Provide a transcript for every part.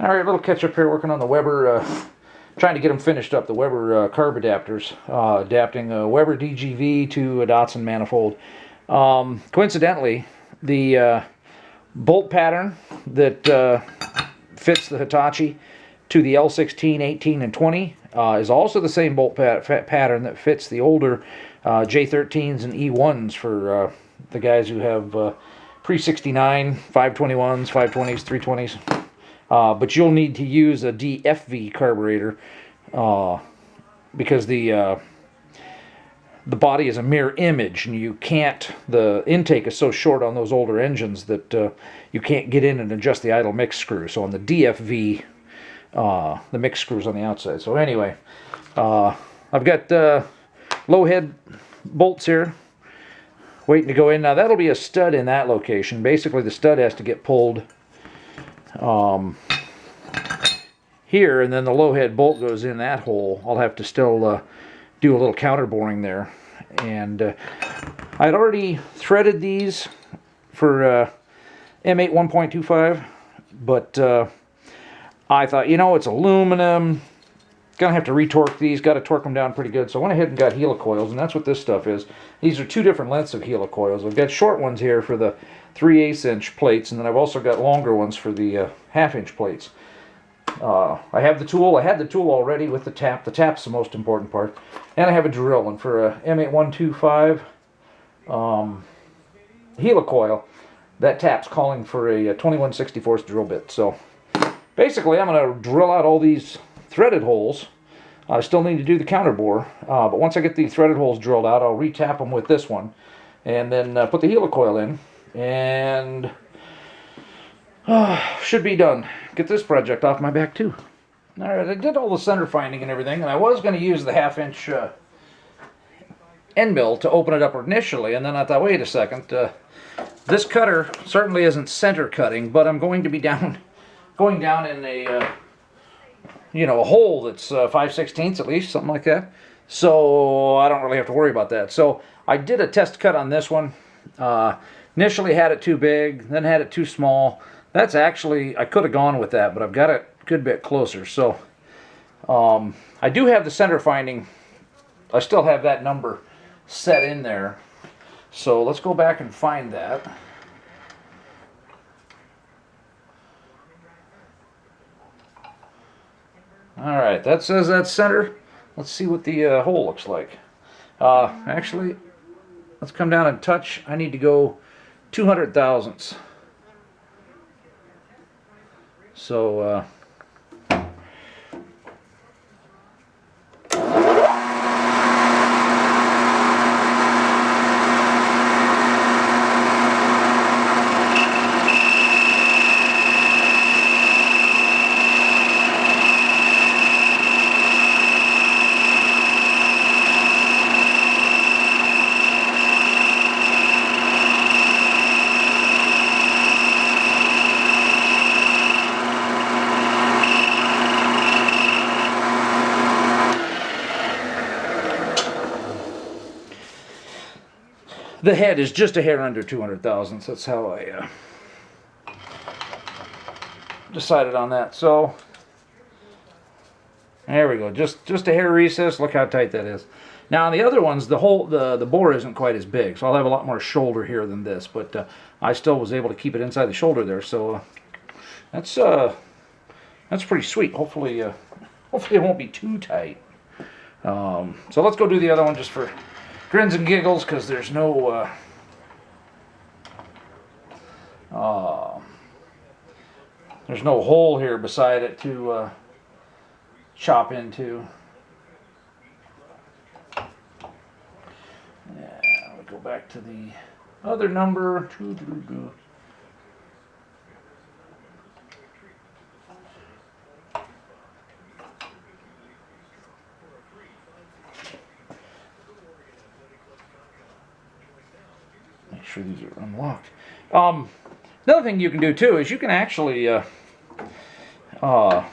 All right, little catch up here working on the Weber, trying to get them finished up, the Weber carb adapters, adapting a Weber DGV to a Datsun manifold. Coincidentally, the bolt pattern that fits the Hitachi to the L16, 18, and 20 is also the same bolt pattern that fits the older J13s and E1s for the guys who have pre-69, 521s, 520s, 320s. But you'll need to use a DFV carburetor because the body is a mirror image, and you can't. The intake is so short on those older engines that you can't get in and adjust the idle mix screw. So on the DFV, the mix screws on the outside. So anyway, I've got low head bolts here waiting to go in. Now that'll be a stud in that location. Basically, the stud has to get pulled here, and then the low head bolt goes in that hole. I'll have to still do a little counter boring there. And I'd already threaded these for M8 1.25, but I thought, you know, it's aluminum, gonna have to retorque these, got to torque them down pretty good. So I went ahead and got helicoils, and that's what this stuff is. These are two different lengths of helicoils. I've got short ones here for the 3/8 inch plates, and then I've also got longer ones for the 1/2 inch plates. I have the tool. I had the tool already with the tap. The tap's the most important part. And I have a drill. And for a M8 125 helicoil, that tap's calling for a 21/64 drill bit. So basically, I'm going to drill out all these threaded holes. I still need to do the counter bore. But once I get the threaded holes drilled out, I'll retap them with this one. And then put the helicoil in. And should be done. Get this project off my back too. Alright, I did all the center finding and everything, and I was going to use the 1/2 inch end mill to open it up initially, and then I thought, wait a second, this cutter certainly isn't center cutting, but I'm going to be going down in a a hole that's 5/16 at least, something like that. So I don't really have to worry about that. So I did a test cut on this one. Initially had it too big, then had it too small. That's actually, I could have gone with that, but I've got it a good bit closer. So I do have the center finding. I still have that number set in there. So let's go back and find that. Alright, that says that's center. Let's see what the hole looks like. Actually, let's come down and touch. I need to go 200 thousandths. So, the head is just a hair under 200 thousandths. That's how I decided on that. So there we go. Just a hair recess. Look how tight that is. Now on the other ones, the bore isn't quite as big, so I'll have a lot more shoulder here than this. But I still was able to keep it inside the shoulder there. So that's pretty sweet. Hopefully it won't be too tight. So let's go do the other one just for grins and giggles, because there's no hole here beside it to chop into. Yeah, we go back to the other number. Make sure these are unlocked. Another thing you can do too is you can actually kind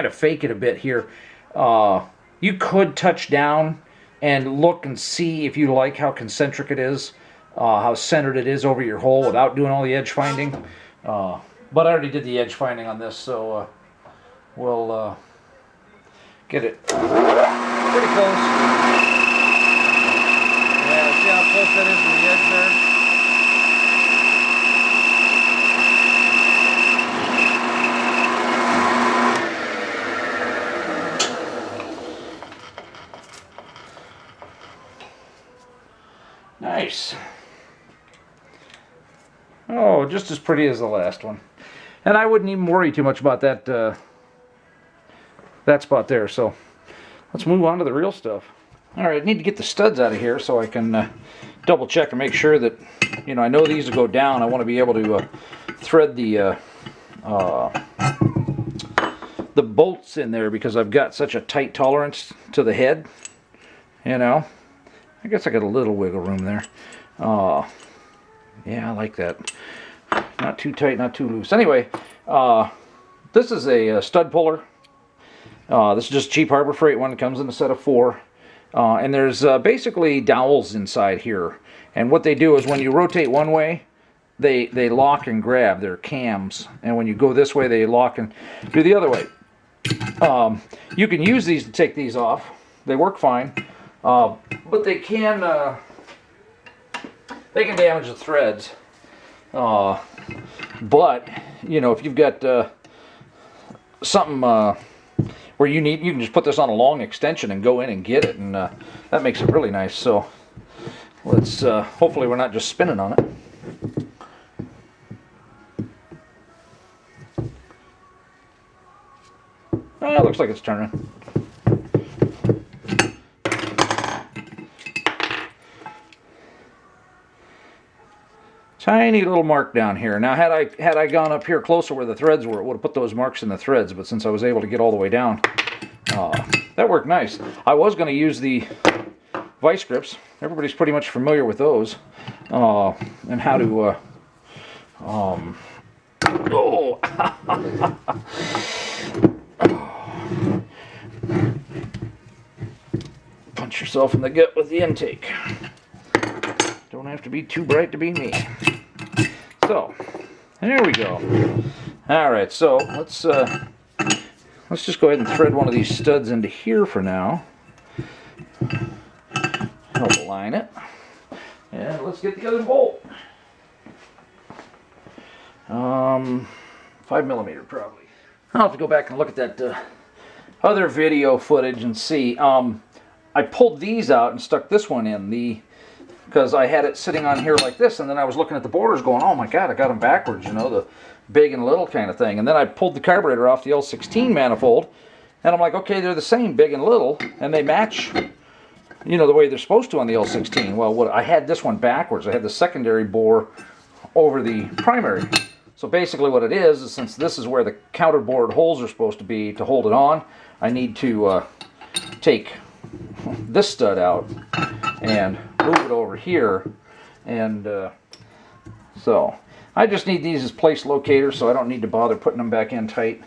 of fake it a bit here. You could touch down and look and see if you like how concentric it is, how centered it is over your hole without doing all the edge finding. But I already did the edge finding on this, so we'll get it pretty close. Yeah, see how close that is to the edge there? Nice. Oh, just as pretty as the last one. And I wouldn't even worry too much about that that spot there. So let's move on to the real stuff. All right, I need to get the studs out of here so I can double check and make sure that, you know, I know these will go down. I want to be able to thread the bolts in there because I've got such a tight tolerance to the head. You know, I guess I got a little wiggle room there. Yeah, I like that. Not too tight, not too loose. Anyway, this is a stud puller. This is just a cheap Harbor Freight one. It comes in a set of 4. And there's basically dowels inside here. And what they do is when you rotate one way, they lock and grab. They're cams. And when you go this way, they lock and do the other way. You can use these to take these off. They work fine. But they can damage the threads. But, you know, if you've got something where you can just put this on a long extension and go in and get it, and that makes it really nice. So let's hopefully we're not just spinning on it. It looks like it's turning. Tiny little mark down here. Now, had I gone up here closer where the threads were, it would have put those marks in the threads. But since I was able to get all the way down, that worked nice. I was going to use the vice grips. Everybody's pretty much familiar with those, and how to. Punch yourself in the gut with the intake. Don't have to be too bright to be me. So, there we go. All right, so let's just go ahead and thread one of these studs into here for now. Help align it, and let's get the other bolt. 5mm probably. I'll have to go back and look at that other video footage and see. I pulled these out and stuck this one in because I had it sitting on here like this, and then I was looking at the borders going, oh my god, I got them backwards, you know, the big and little kind of thing. And then I pulled the carburetor off the L16 manifold, and I'm like, okay, they're the same, big and little, and they match, you know, the way they're supposed to on the L16. Well, I had this one backwards. I had the secondary bore over the primary. So basically what it is since this is where the counterboard holes are supposed to be to hold it on, I need to take this stud out and move it over here, and so I just need these as place locators, so I don't need to bother putting them back in tight.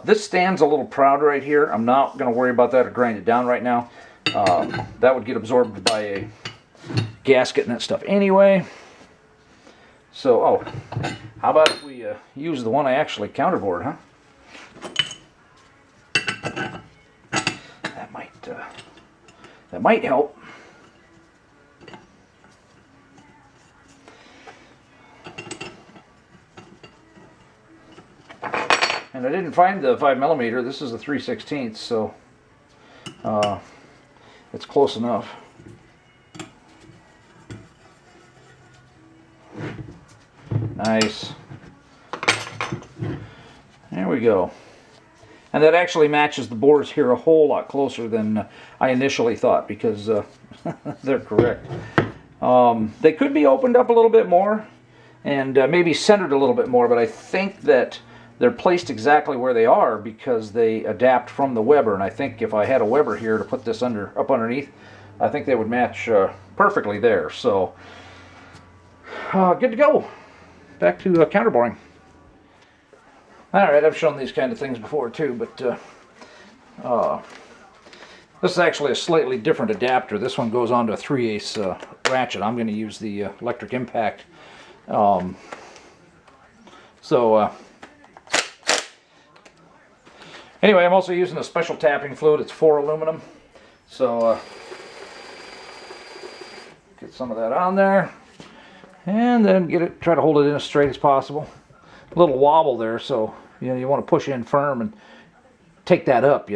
This stands a little proud right here. I'm not going to worry about that or grind it down right now. That would get absorbed by a gasket and that stuff anyway. So, how about if we use the one I actually counterboard, huh? That might help. And I didn't find the 5mm. This is a 3/16, so it's close enough. Nice. There we go. And that actually matches the bores here a whole lot closer than I initially thought, because they're correct. They could be opened up a little bit more and maybe centered a little bit more, but I think that they're placed exactly where they are because they adapt from the Weber. And I think if I had a Weber here to put this up underneath, I think they would match perfectly there. So, good to go. Back to counterboring. Alright, I've shown these kind of things before too, but this is actually a slightly different adapter. This one goes onto a 3/8 ratchet. I'm going to use the electric impact So anyway, I'm also using a special tapping fluid. It's 4 aluminum. So get some of that on there, and then try to hold it in as straight as possible. A little wobble there, so you want to push in firm and take that up,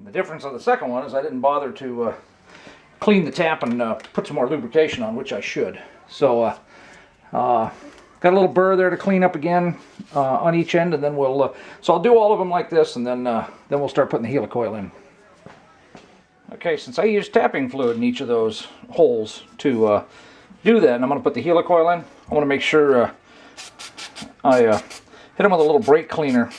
The difference on the second one is I didn't bother to clean the tap and put some more lubrication on, which I should. So got a little burr there to clean up again on each end, and then we'll so I'll do all of them like this, and then we'll start putting the helicoil in. Okay, since I used tapping fluid in each of those holes to do that, and I'm going to put the helicoil in, I want to make sure I hit them with a little brake cleaner,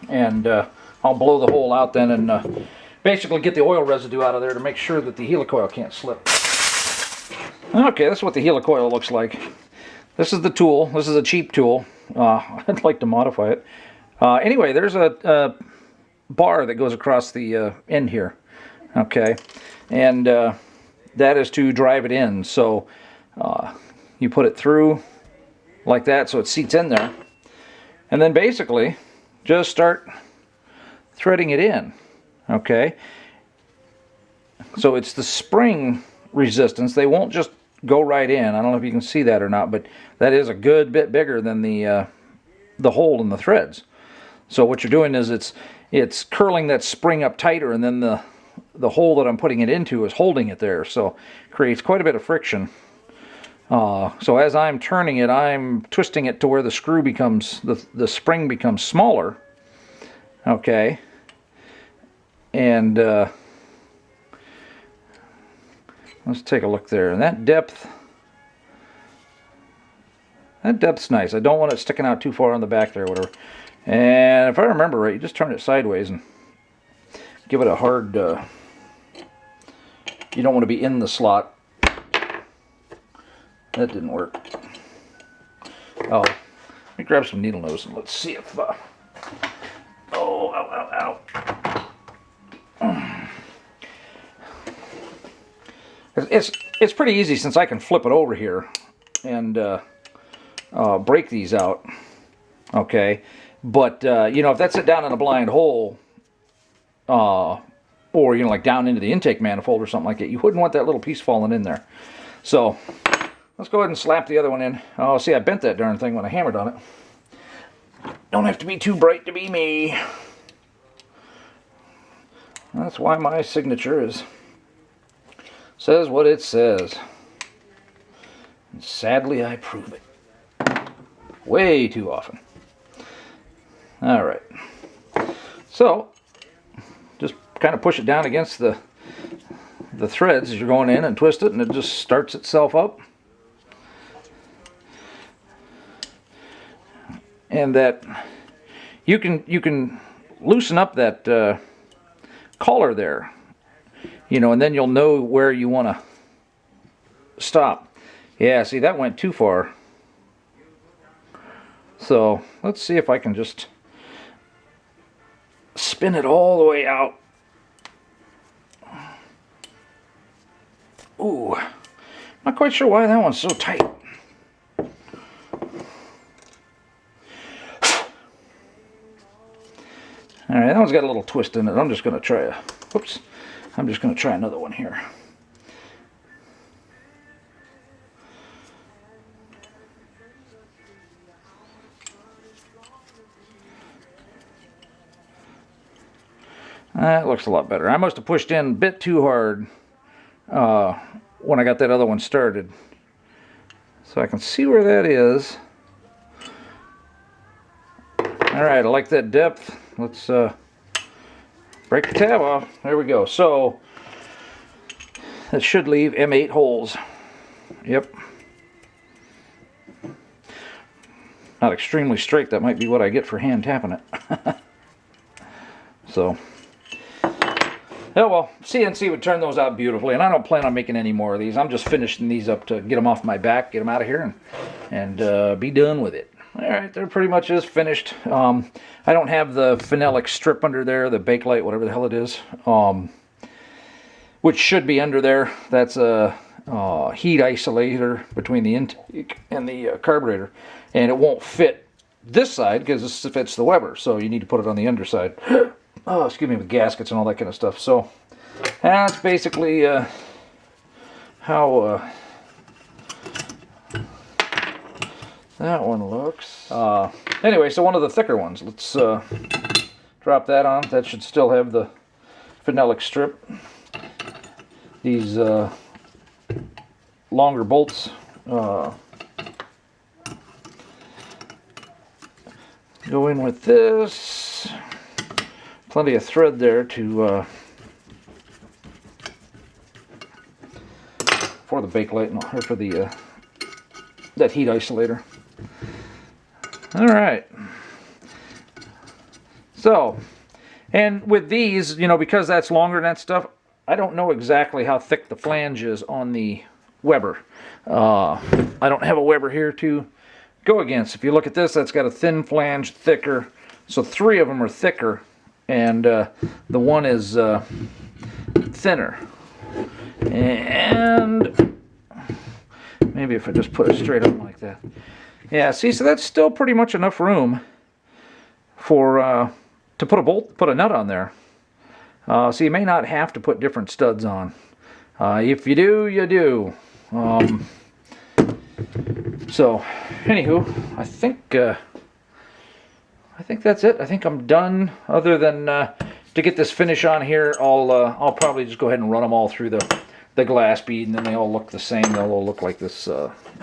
and I'll blow the hole out then, and basically get the oil residue out of there to make sure that the helicoil can't slip. Okay, that's what the helicoil looks like. This is the tool. This is a cheap tool. I'd like to modify it. Anyway, there's a bar that goes across the end here. Okay, and that is to drive it in. So you put it through like that so it seats in there, and then basically just start threading it in. Okay, so it's the spring resistance. They won't just go right in. I don't know if you can see that or not, but that is a good bit bigger than the hole in the threads. So what you're doing is it's curling that spring up tighter, and then the hole that I'm putting it into is holding it there. So it creates quite a bit of friction. So as I'm turning it, I'm twisting it to where the screw becomes, the spring becomes smaller. Okay. And let's take a look there. And that depth's nice. I don't want it sticking out too far on the back there or whatever. And if I remember right, you just turn it sideways and give it a hard, you don't want to be in the slot. That didn't work. Oh, let me grab some needle nose and let's see if, oh, ow, ow, ow. It's pretty easy since I can flip it over here and break these out. Okay, but if that's it down in a blind hole, or like down into the intake manifold or something like that, you wouldn't want that little piece falling in there. So let's go ahead and slap the other one in. Oh, see, I bent that darn thing when I hammered on it. Don't have to be too bright to be me. That's why my signature says what it says. And sadly, I prove it. Way too often. Alright. So, just kind of push it down against the threads as you're going in and twist it, and it just starts itself up. And that you can loosen up that collar there, and then you'll know where you want to stop. Yeah, see, that went too far. So let's see if I can just spin it all the way out. Ooh, not quite sure why that one's so tight. Alright, that one's got a little twist in it. I'm just going to try another one here. That looks a lot better. I must have pushed in a bit too hard when I got that other one started. So I can see where that is. Alright, I like that depth. Let's break the tab off. There we go. So that should leave M8 holes. Yep. Not extremely straight. That might be what I get for hand tapping it. So, oh well, CNC would turn those out beautifully, and I don't plan on making any more of these. I'm just finishing these up to get them off my back, get them out of here, and be done with it. All right, they're pretty much just finished. I don't have the phenolic strip under there, the Bakelite, whatever the hell it is, which should be under there. That's a heat isolator between the intake and the carburetor, and it won't fit this side because this fits the Weber, so you need to put it on the underside. Oh, excuse me, with gaskets and all that kind of stuff. So that's basically how that one looks. Anyway, so one of the thicker ones. Let's drop that on. That should still have the phenolic strip. These longer bolts go in with this. Plenty of thread there to for the Bakelite, or for the that heat isolator. All right. So, and with these, you know, because that's longer than that stuff, I don't know exactly how thick the flange is on the Weber. I don't have a Weber here to go against. If you look at this, that's got a thin flange, thicker. So 3 of them are thicker, and the one is thinner. And maybe if I just put it straight on like that. Yeah, see, so that's still pretty much enough room for to put a nut on there. So you may not have to put different studs on. If you do, you do. So, anywho, I think that's it. I think I'm done. Other than to get this finish on here, I'll probably just go ahead and run them all through the glass bead, and then they all look the same. They'll all look like this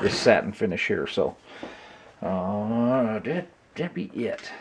this satin finish here. So, that be it.